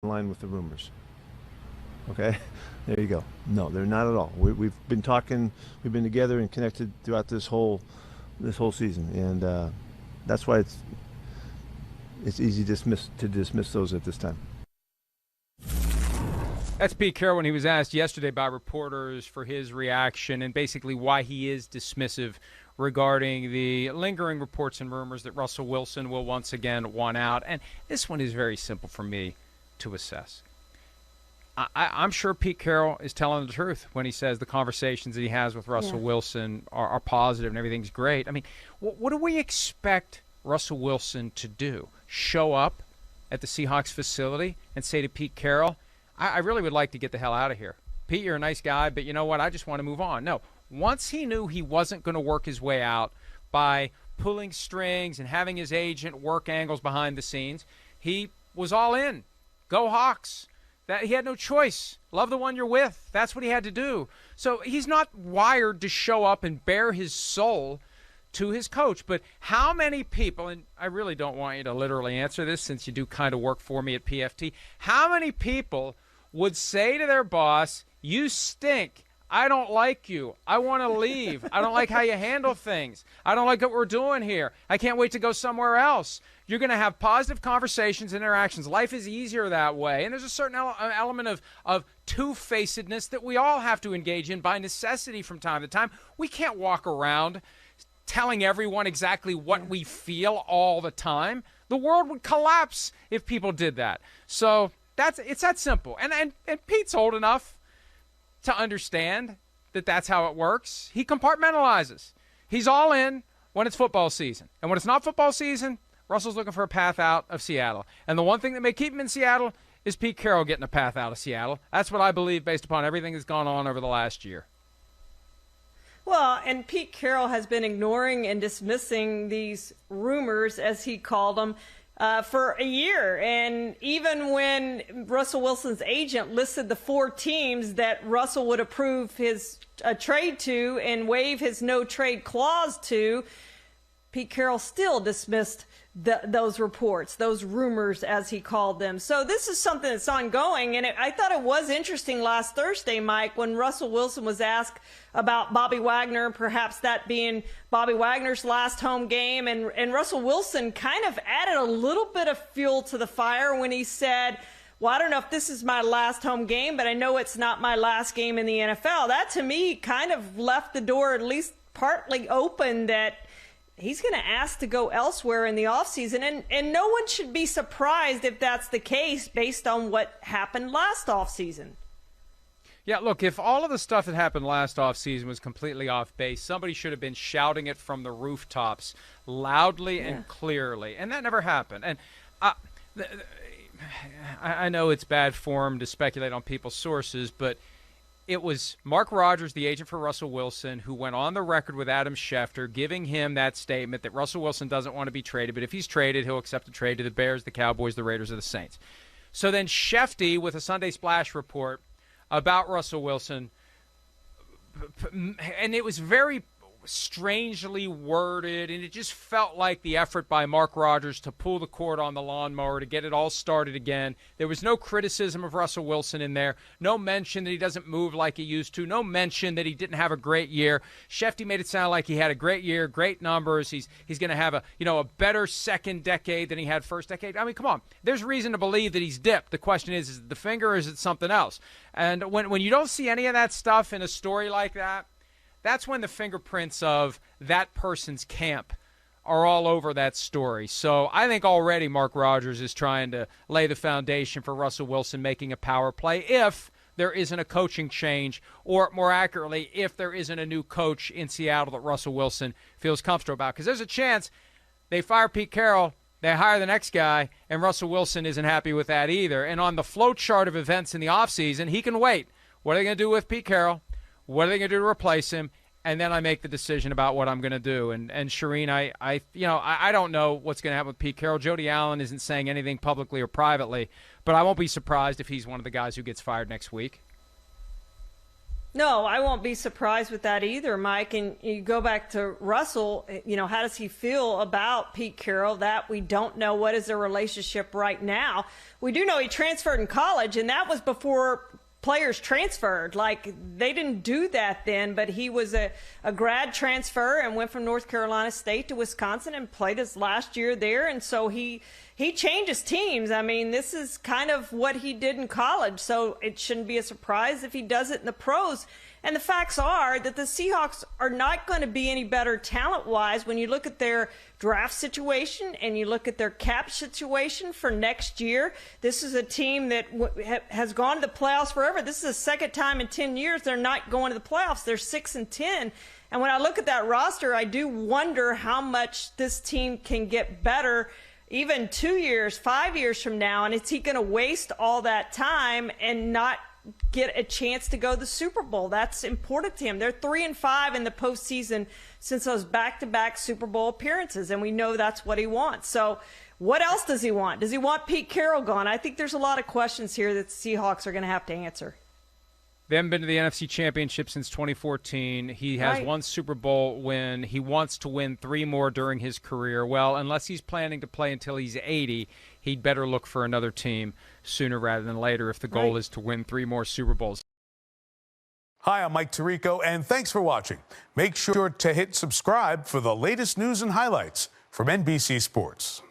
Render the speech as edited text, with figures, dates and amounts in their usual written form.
in line with the rumors. Okay, there you go. No, they're not at all. We've been talking, we've been together and connected throughout this whole season, and that's why it's easy to dismiss those at this time. That's Pete Carroll when he was asked yesterday by reporters for his reaction and basically why he is dismissive regarding the lingering reports and rumors that Russell Wilson will once again want out. And this one is very simple for me to assess. I'm sure Pete Carroll is telling the truth when he says the conversations that he has with Russell Wilson are positive and everything's great. I mean, what do we expect Russell Wilson to do? Show up at the Seahawks facility and say to Pete Carroll, I really would like to get the hell out of here. Pete, you're a nice guy, but you know what? I just want to move on. No. Once he knew he wasn't going to work his way out by pulling strings and having his agent work angles behind the scenes, he was all in. Go Hawks. That he had no choice. Love the one you're with. That's what he had to do. So he's not wired to show up and bare his soul to his coach. But how many people, and I really don't want you to literally answer this since you do kind of work for me at PFT, how many people would say to their boss, you stink. I don't like you. I want to leave. I don't like how you handle things. I don't like what we're doing here. I can't wait to go somewhere else. You're going to have positive conversations and interactions. Life is easier that way. And there's a certain element of two-facedness that we all have to engage in by necessity from time to time. We can't walk around telling everyone exactly what we feel all the time. The world would collapse if people did that. So it's that simple. And Pete's old enough to understand that that's how it works. He compartmentalizes. He's all in when it's football season. And when it's not football season, Russell's looking for a path out of Seattle. And the one thing that may keep him in Seattle is Pete Carroll getting a path out of Seattle. That's what I believe based upon everything that's gone on over the last year. Well, and Pete Carroll has been ignoring and dismissing these rumors, as he called them, for a year. And even when Russell Wilson's agent listed the 4 teams that Russell would approve his trade to and waive his no-trade clause to, Pete Carroll still dismissed those reports, those rumors, as he called them. So this is something that's ongoing. And I thought it was interesting last Thursday, Mike, when Russell Wilson was asked about Bobby Wagner, perhaps that being Bobby Wagner's last home game. And Russell Wilson kind of added a little bit of fuel to the fire when he said, well, I don't know if this is my last home game, but I know it's not my last game in the NFL. That, to me, kind of left the door at least partly open that he's going to ask to go elsewhere in the offseason, and no one should be surprised if that's the case based on what happened last offseason. Yeah, look, if all of the stuff that happened last offseason was completely off base, somebody should have been shouting it from the rooftops loudly and clearly, and that never happened. And I know it's bad form to speculate on people's sources, but it was Mark Rodgers, the agent for Russell Wilson, who went on the record with Adam Schefter giving him that statement that Russell Wilson doesn't want to be traded, but if he's traded, he'll accept a trade to the Bears, the Cowboys, the Raiders, or the Saints. So then Schefty, with a Sunday Splash report about Russell Wilson, and it was very strangely worded, and it just felt like the effort by Mark Rodgers to pull the cord on the lawnmower to get it all started again. There was no criticism of Russell Wilson in there, no mention that he doesn't move like he used to, no mention that he didn't have a great year. Shefty made it sound like he had a great year, great numbers. He's going to have a better second decade than he had first decade. I mean, come on. There's reason to believe that he's dipped. The question is it the finger or is it something else? And when you don't see any of that stuff in a story like that, that's when the fingerprints of that person's camp are all over that story. So I think already Mark Rodgers is trying to lay the foundation for Russell Wilson making a power play if there isn't a coaching change, or more accurately, if there isn't a new coach in Seattle that Russell Wilson feels comfortable about. Because there's a chance they fire Pete Carroll, they hire the next guy, and Russell Wilson isn't happy with that either. And on the flow chart of events in the offseason, he can wait. What are they going to do with Pete Carroll? What are they going to do to replace him? And then I make the decision about what I'm going to do. And Charean, I don't know what's going to happen with Pete Carroll. Jody Allen isn't saying anything publicly or privately, but I won't be surprised if he's one of the guys who gets fired next week. No, I won't be surprised with that either, Mike. And you go back to Russell, how does he feel about Pete Carroll? That we don't know. What is their relationship right now? We do know he transferred in college, and that was before players transferred. Like, they didn't do that then, but he was a grad transfer and went from North Carolina State to Wisconsin and played his last year there. And so he changes teams. I mean, this is kind of what he did in college, so it shouldn't be a surprise if he does it in the pros. And the facts are that the Seahawks are not going to be any better talent-wise when you look at their draft situation and you look at their cap situation for next year. This is a team that has gone to the playoffs forever. This is the second time in 10 years they're not going to the playoffs. They're 6-10. And when I look at that roster, I do wonder how much this team can get better even 2 years, 5 years from now. And is he going to waste all that time and not get a chance to go to the Super Bowl? That's important to him. They're 3-5 in the postseason since those back-to-back Super Bowl appearances, and we know that's what he wants. So what else does he want? Does he want Pete Carroll gone? I think there's a lot of questions here that the Seahawks are going to have to answer. They haven't been to the NFC Championship since 2014. He has one Super Bowl win. He wants to win 3 more during his career. Well, unless he's planning to play until he's 80, he'd better look for another team sooner rather than later if the goal is to win 3 more Super Bowls. Hi, I'm Mike Tirico, and thanks for watching. Make sure to hit subscribe for the latest news and highlights from NBC Sports.